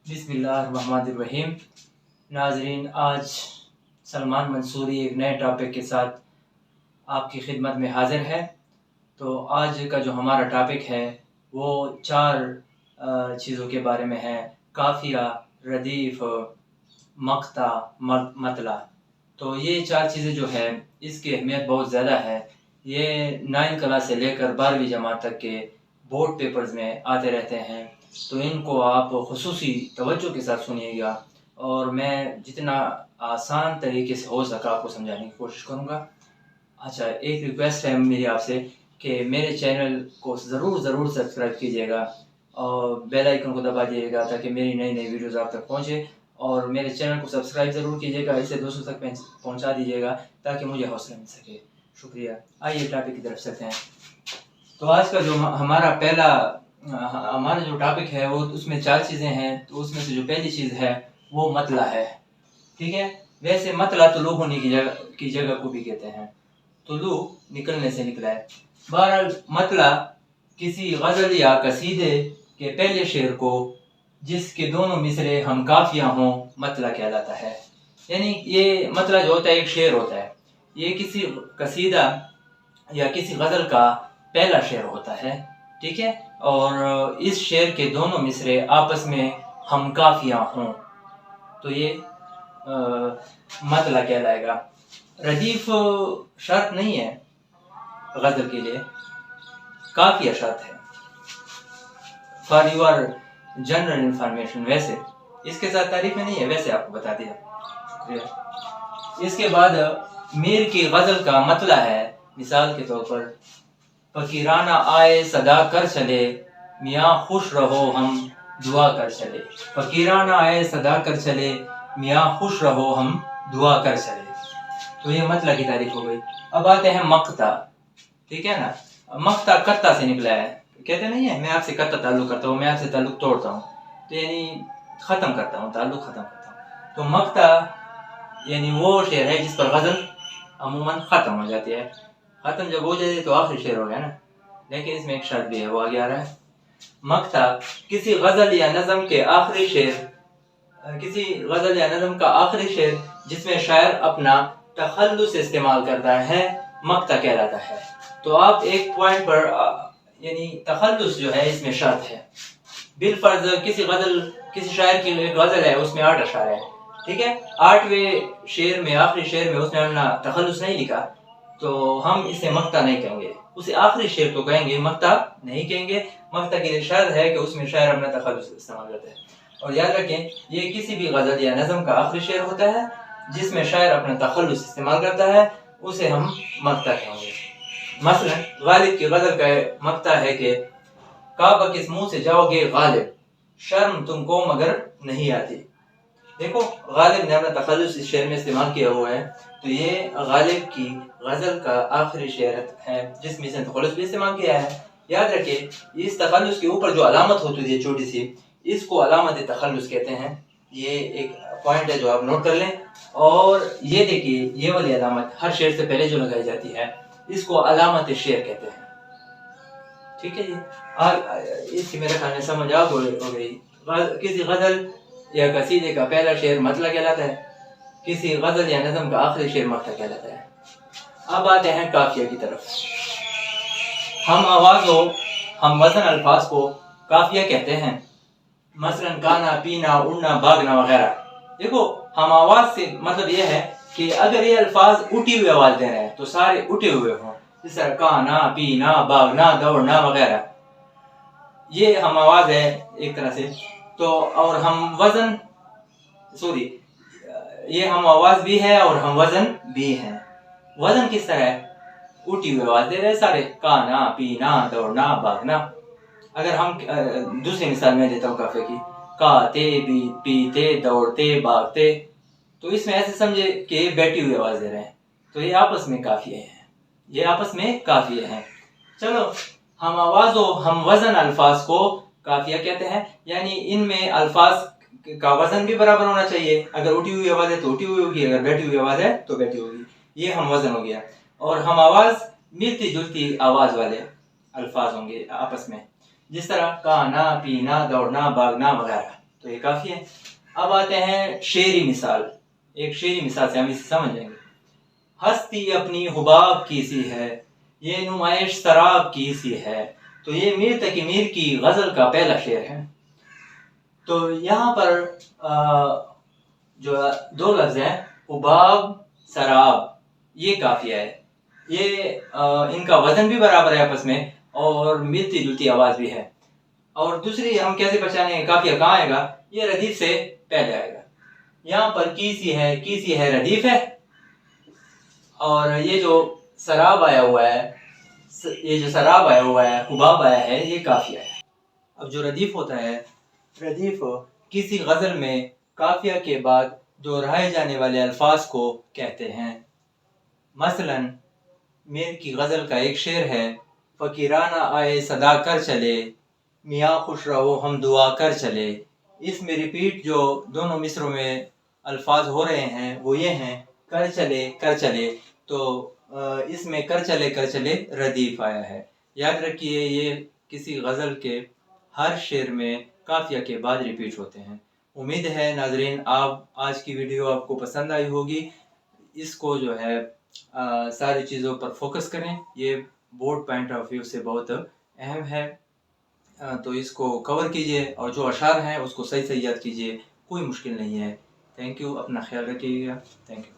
बिस्मिल्लाहिर्रहमानिर्रहीम। नाजरीन, आज सलमान मंसूरी एक नए टॉपिक के साथ आपकी खिदमत में हाजिर है। तो आज का जो हमारा टॉपिक है वो चार चीज़ों के बारे में है: काफिया, रदीफ़, मक्ता, मतला। तो ये चार चीज़ें जो है इसकी अहमियत बहुत ज़्यादा है। ये 9th क्लास से लेकर 12वीं जमात तक के बोर्ड पेपर्स में आते रहते हैं, तो इनको आप खुसूसी तवज्जो के साथ सुनिएगा और मैं जितना आसान तरीके से हो सका आपको समझाने की कोशिश करूँगा। अच्छा, एक रिक्वेस्ट है मेरी आपसे कि मेरे चैनल को ज़रूर सब्सक्राइब कीजिएगा और बेल आइकन को दबा दीजिएगा ताकि मेरी नई वीडियोस आप तक पहुँचे। और मेरे चैनल को सब्सक्राइब ज़रूर कीजिएगा, इसे दोस्तों तक पहुँचा दीजिएगा ताकि मुझे हौसला मिल सके। शुक्रिया। आइए टॉपिक की तरफ चलते हैं। तो आज का जो हमारा जो टॉपिक है वो उसमें चार चीज़ें हैं। तो उसमें से जो पहली चीज़ है वो मतला है। ठीक है, वैसे मतला तुलू होने की जगह को भी कहते हैं। तुलू निकलने से निकला है। बहरहाल मतला किसी गज़ल या कसीदे के पहले शेर को जिसके दोनों मिसरे हम काफिया हों मतला कहलाता है। यानी ये मतला जो होता है एक शेर होता है, ये किसी कसीदा या किसी गज़ल का पहला शेर होता है। ठीक है, और इस शेर के दोनों मिसरे आपस में हम काफिया हों तो ये मतला कहलाएगा। रदीफ शर्त नहीं है गज़ल के लिए, काफिया शर्त है। फॉर योर जनरल इंफॉर्मेशन, वैसे इसके साथ तारीफ में नहीं है, वैसे आपको बता दिया। शुक्रिया। इसके बाद मीर की गज़ल का मतला है, मिसाल के तौर पर फकीराना आए सदा कर चले, मियाँ खुश रहो हम दुआ कर चले। फकीराना आए सदा कर चले, मियाँ खुश रहो हम दुआ कर चले। तो ये मतला की तारीफ हो गई। अब आते हैं मक्ता। ठीक है ना, मक्ता कत्ता से निकला है। कहते नहीं है मैं आपसे कत्ता ताल्लुक करता हूँ, मैं आपसे ताल्लुक तोड़ता हूँ, तो यानी ख़त्म करता हूँ, ताल्लुक ख़त्म करता हूँ। तो मक्ता यानी वो शेर है जिस पर गज़ल अमूमन ख़त्म हो जाती है। ख़त्म जब हो जाती है तो आखिरी शेर हो गया ना, लेकिन इसमें एक शर्त भी है, वो आगे आ रहा है। मक्ता किसी गज़ल या नज़म के आखिरी शेर, किसी गज़ल या नज़म का आखिरी शेर जिसमें शायर अपना तखल्लुस इस्तेमाल करता है मक्ता कहलाता है। तो आप एक पॉइंट पर यानी तखल्लुस जो है इसमें शर्त है। बिलफर्ज किसी शायर की एक गज़ल है, उसमें 8 अशार है। ठीक है, 8वें शेर में आखिरी शेर में उसने अपना तखल्लुस नहीं लिखा, तो हम इसे मक्ता नहीं कहेंगे, उसे आखिरी शेर तो कहेंगे, मक्ता नहीं कहेंगे। मक्ता की शर्त है कि उसमें शायर अपना तखल्लुस इस्तेमाल करता है। और याद रखें, ये किसी भी गज़ल या नज़म का आखिरी शेर होता है जिसमें शायर अपना तखल्लुस इस्तेमाल करता है, उसे हम मक्ता कहेंगे। मसलन गालिब की गज़ल का मक्ता है कि काबा किस मुंह से जाओगे गालिब, शर्म तुमको मगर नहीं आती। देखो, गालिब ने अपना तखल्लुस इस शेर में इस्तेमाल किया हुआ है, तो ये गालिब की गज़ल का आखिरी शेर है जिसमें इसने तखल्लुस भी इस्तेमाल किया है। याद रखिए, इस तखल्लुस के ऊपर जो अलामत होती है छोटी सी, इसको अलामत तखल्लुस कहते हैं। ये एक पॉइंट है जो आप नोट कर लें। और ये देखिए, ये वाली अलामत हर शेर से पहले जो लगाई जाती है इसको अलामत शेर कहते हैं। ठीक है जी, इसकी मेरे ख्याल में समझ आ हो गई। किसी गज़ल या कसीदे का पहला शेर मतला कहलाता है, किसी गज़ल या नज़म का आखिरी शेर मक्ता कहलाता है। अब आते हैं काफिया की तरफ। हम आवाज़ों, हम वज़न अल्फाज को काफिया कहते हैं। मसलन गाना, पीना, उड़ना, भागना वगैरह। देखो, हम आवाज़ से मतलब यह है कि अगर ये अल्फाज उठी हुई आवाज़ दे रहे हैं तो सारे उठे हुए हों, जिस तरह खाना, पीना, भागना, दौड़ना वगैरह, ये हम आवाज़ है एक तरह से। तो और हम वज़न ये हम आवाज़ भी है और हम वज़न भी हैं। वज़न किस तरह है? उठी हुई आवाज़ दे रहे हैं सारे, खाना, पीना, दौड़ना, भागना। अगर हम दूसरी मिसाल में देता हूँ काफिया की, खाते, पीते, दौड़ते, भागते, तो इसमें ऐसे समझे कि बैठी हुई आवाज़ दे रहे हैं, तो ये आपस में काफिया हैं, ये आपस में काफिया हैं। चलो, हम आवाज़ों, हम वज़न अल्फाज को काफिया कहते हैं। यानी इनमें अल्फाज का वज़न भी बराबर होना चाहिए। अगर उठी हुई आवाज़ है तो उठी हुई होगी, अगर बैठी हुई आवाज़ है तो बैठी होगी। ये हम वज़न हो गया। और हम आवाज़ मिलती जुलती आवाज़ वाले अल्फाज होंगे आपस में, जिस तरह खाना, पीना, दौड़ना, भागना वगैरह। تو یہ کافی ہے. اب آتے ہیں شعری مثال. ایک شعری مثال سے ہم اسے سمجھ جائیں گے. ہستی اپنی حباب کی سی ہے، یہ نمائش سراب کی سی ہے. تو یہ میر تقی میر کی غزل کا پہلا شعر ہے. تو یہاں پر جو دو لفظ ہیں حباب سراب، یہ کافیہ ہے. یہ ان کا وزن بھی برابر ہے آپس میں اور ملتی جلتی آواز بھی ہے. اور دوسری ہم کیسے پہچانیں گے کافیہ کہاں آئے گا؟ یہ ردیف سے پہلے آئے گا. یہاں پر کیسی ہے ردیف ہے، اور یہ جو سراب آیا ہوا ہے حباب آیا ہے، یہ کافیہ ہے. اب جو ردیف ہوتا ہے، ردیف کسی غزل میں کافیہ کے بعد دہرائے جانے والے الفاظ کو کہتے ہیں. مثلا میر کی غزل کا ایک شعر ہے، فقیرانہ آئے صدا کر چلے، میاں خوش رہو ہم دعا کر چلے. اس میں ریپیٹ جو دونوں مصروں میں الفاظ ہو رہے ہیں وہ یہ ہیں کر چلے. تو اس میں کر چلے ردیف آیا ہے. یاد رکھیے یہ کسی غزل کے ہر شعر میں کافیہ کے بعد ریپیٹ ہوتے ہیں. امید ہے ناظرین آج کی ویڈیو آپ کو پسند آئی ہوگی. اس کو جو ہے ساری چیزوں پر فوکس کریں، یہ بورڈ پوائنٹ آف ویو سے بہت اہم ہے. تو اس کو کور کیجئے اور جو اشعار ہیں اس کو صحیح یاد کیجئے، کوئی مشکل نہیں ہے. تھینک یو، اپنا خیال رکھیے گا. Thank you.